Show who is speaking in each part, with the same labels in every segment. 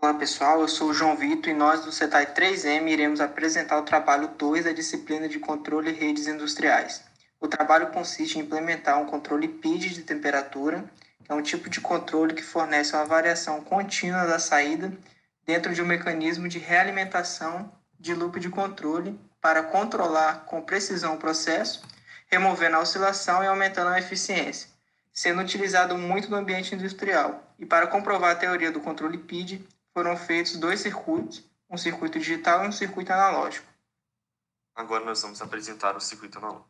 Speaker 1: Olá pessoal, eu sou o João Vitor e nós do CETAI 3M iremos apresentar o trabalho 2 da disciplina de Controle de Redes Industriais. O trabalho consiste em implementar um controle PID de temperatura, que é um tipo de controle que fornece uma variação contínua da saída dentro de um mecanismo de realimentação de loop de controle para controlar com precisão o processo, removendo a oscilação e aumentando a eficiência, sendo utilizado muito no ambiente industrial. E para comprovar a teoria do controle PID, foram feitos 2 circuitos, um circuito digital e um circuito analógico.
Speaker 2: Agora nós vamos apresentar o circuito analógico.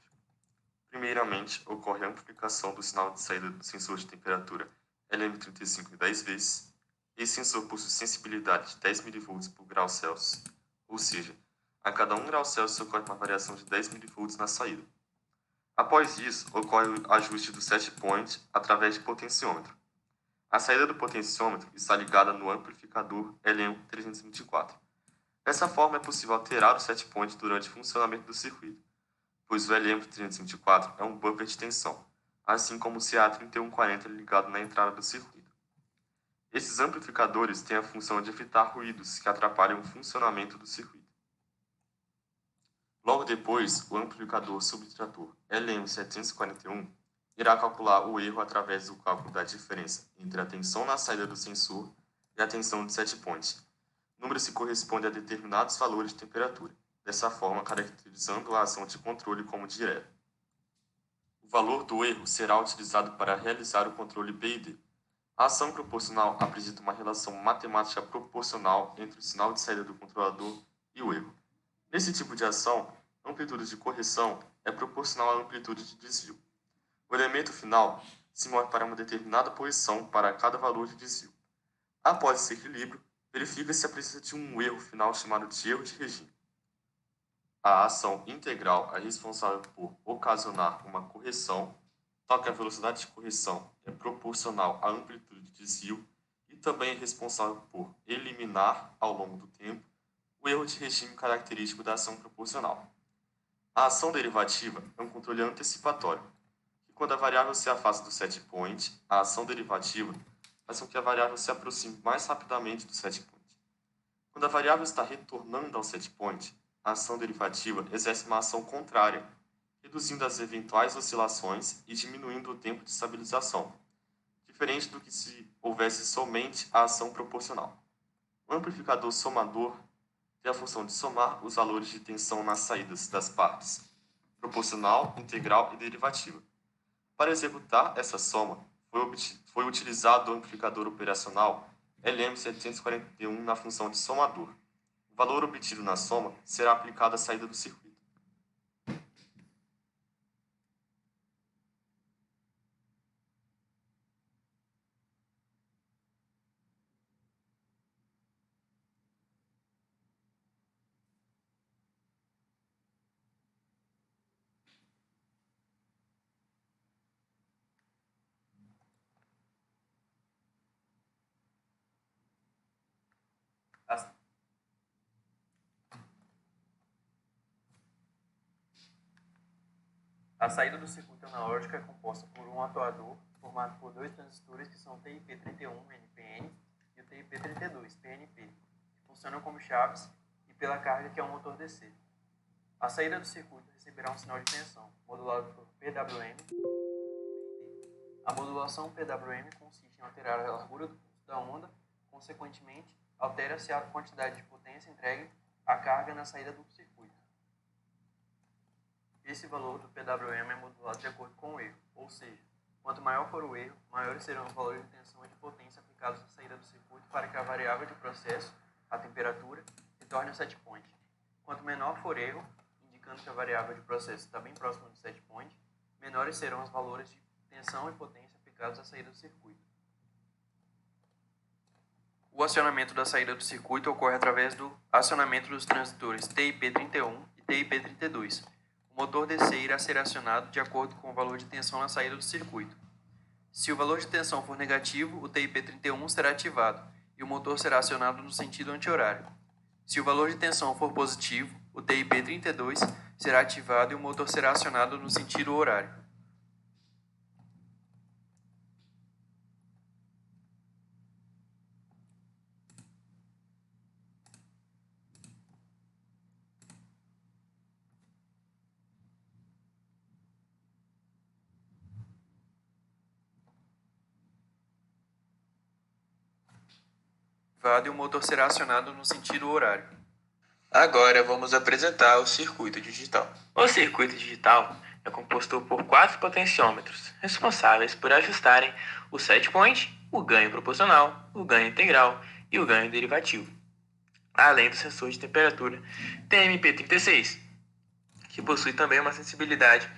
Speaker 2: Primeiramente, ocorre a amplificação do sinal de saída do sensor de temperatura LM35 em 10 vezes. Esse sensor possui sensibilidade de 10 mV por grau Celsius, ou seja, a cada 1 grau Celsius ocorre uma variação de 10 mV na saída. Após isso, ocorre o ajuste do set point através de potenciômetro. A saída do potenciômetro está ligada no amplificador LM324. Dessa forma, é possível alterar o set point durante o funcionamento do circuito, pois o LM324 é um buffer de tensão, assim como o CA3140 ligado na entrada do circuito. Esses amplificadores têm a função de evitar ruídos que atrapalham o funcionamento do circuito. Logo depois, o amplificador subtrator LM741 irá calcular o erro através do cálculo da diferença entre a tensão na saída do sensor e a tensão do set point. O número se corresponde a determinados valores de temperatura, dessa forma caracterizando a ação de controle como direta. O valor do erro será utilizado para realizar o controle PID. A ação proporcional apresenta uma relação matemática proporcional entre o sinal de saída do controlador e o erro. Nesse tipo de ação, a amplitude de correção é proporcional à amplitude de desvio. O elemento final se move para uma determinada posição para cada valor de desvio. Após esse equilíbrio, verifica-se a presença de um erro final chamado de erro de regime. A ação integral é responsável por ocasionar uma correção, tal que a velocidade de correção é proporcional à amplitude de desvio e também é responsável por eliminar, ao longo do tempo, o erro de regime característico da ação proporcional. A ação derivativa é um controle antecipatório, que quando a variável se afasta do set point, a ação derivativa faz com que a variável se aproxime mais rapidamente do set point. Quando a variável está retornando ao set point, a ação derivativa exerce uma ação contrária, reduzindo as eventuais oscilações e diminuindo o tempo de estabilização, diferente do que se houvesse somente a ação proporcional. O amplificador somador tem a função de somar os valores de tensão nas saídas das partes, proporcional, integral e derivativa. Para executar essa soma, foi utilizado o amplificador operacional LM741 na função de somador. O valor obtido na soma será aplicado à saída do circuito.
Speaker 3: A saída do circuito analógico é composta por um atuador formado por 2 transistores que são o TIP31-NPN e o TIP32-PNP, que funcionam como chaves e pela carga que é um motor DC. A saída do circuito receberá um sinal de tensão, modulado por PWM. A modulação PWM consiste em alterar a largura do pulso da onda, consequentemente, altera-se a quantidade de potência entregue à carga na saída do circuito. Esse valor do PWM é modulado de acordo com o erro, ou seja, quanto maior for o erro, maiores serão os valores de tensão e de potência aplicados na saída do circuito para que a variável de processo, a temperatura, retorne ao set point. Quanto menor for o erro, indicando que a variável de processo está bem próxima do set point, menores serão os valores de tensão e potência aplicados à saída do circuito. O acionamento da saída do circuito ocorre através do acionamento dos transistores TIP31 e TIP32. O motor DC irá ser acionado de acordo com o valor de tensão na saída do circuito. Se o valor de tensão for negativo, o TIP31 será ativado e o motor será acionado no sentido anti-horário. Se o valor de tensão for positivo, o TIP32 será ativado e o motor será acionado no sentido horário. ativado e o motor será acionado no sentido horário.
Speaker 4: Agora vamos apresentar o circuito digital. O circuito digital é composto por 4 potenciômetros, responsáveis por ajustarem o set point, o ganho proporcional, o ganho integral e o ganho derivativo, além do sensor de temperatura TMP36, que possui também uma sensibilidade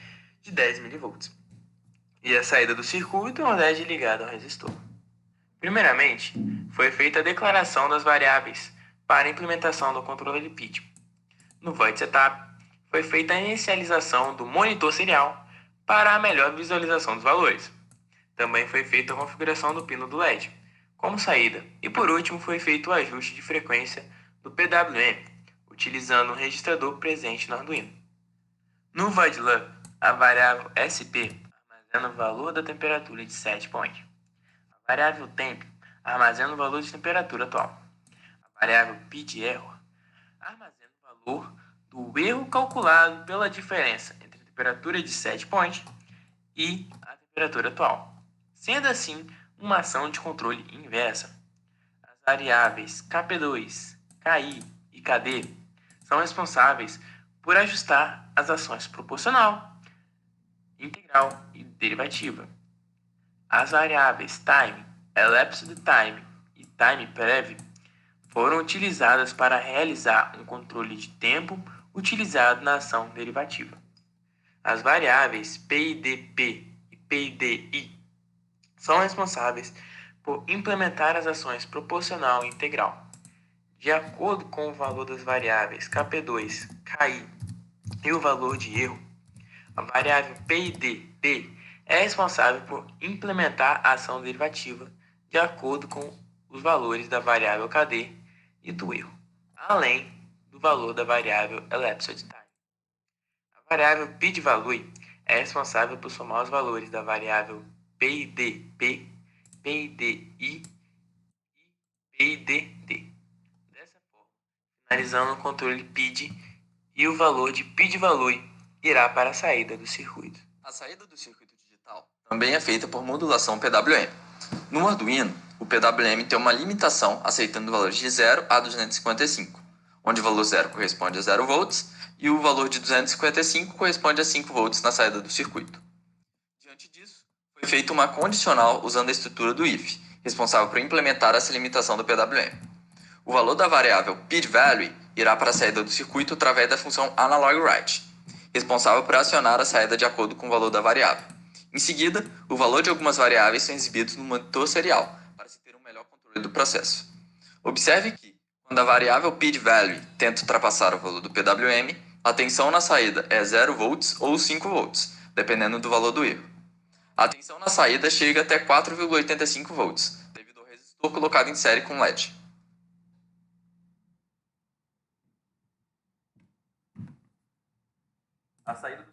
Speaker 4: de 10 mV, e a saída do circuito é uma LED ligada ao resistor. Primeiramente, foi feita a declaração das variáveis para a implementação do controle PID. No Void Setup, foi feita a inicialização do monitor serial para a melhor visualização dos valores. Também foi feita a configuração do pino do LED como saída e, por último, foi feito o ajuste de frequência do PWM, utilizando o registrador presente no Arduino. No Void LUT, a variável SP armazena o valor da temperatura de set point. A variável temp armazena o valor de temperatura atual. A variável PID-error armazena o valor do erro calculado pela diferença entre a temperatura de set point e a temperatura atual, sendo assim uma ação de controle inversa. As variáveis KP2, KI e KD são responsáveis por ajustar as ações proporcional, integral e derivativa. As variáveis time, elapsed time e time prev foram utilizadas para realizar um controle de tempo utilizado na ação derivativa. As variáveis PIDP e PIDI são responsáveis por implementar as ações proporcional e integral. De acordo com o valor das variáveis KP2, KI e o valor de erro, a variável PIDP é responsável por implementar a ação derivativa de acordo com os valores da variável KD e do erro, além do valor da variável elapsed time. A variável PIDValue é responsável por somar os valores da variável PIDP, PIDI e PIDD. Dessa forma, finalizando o controle PID e o valor de PIDValue irá para a saída do circuito.
Speaker 2: A saída do circuito digital também é feita por modulação PWM. No Arduino, o PWM tem uma limitação aceitando valores de 0 a 255, onde o valor 0 corresponde a 0 volts e o valor de 255 corresponde a 5 volts na saída do circuito. Diante disso, foi feita uma condicional usando a estrutura do if, responsável por implementar essa limitação do PWM. O valor da variável PIDValue irá para a saída do circuito através da função AnalogWrite, responsável por acionar a saída de acordo com o valor da variável. Em seguida, o valor de algumas variáveis são exibidos no monitor serial, para se ter um melhor controle do processo. Observe que, quando a variável PIDValue tenta ultrapassar o valor do PWM, a tensão na saída é 0 volts ou 5 volts, dependendo do valor do erro. A tensão na saída chega até 4,85 volts, devido ao resistor colocado em série com LED.
Speaker 3: A saída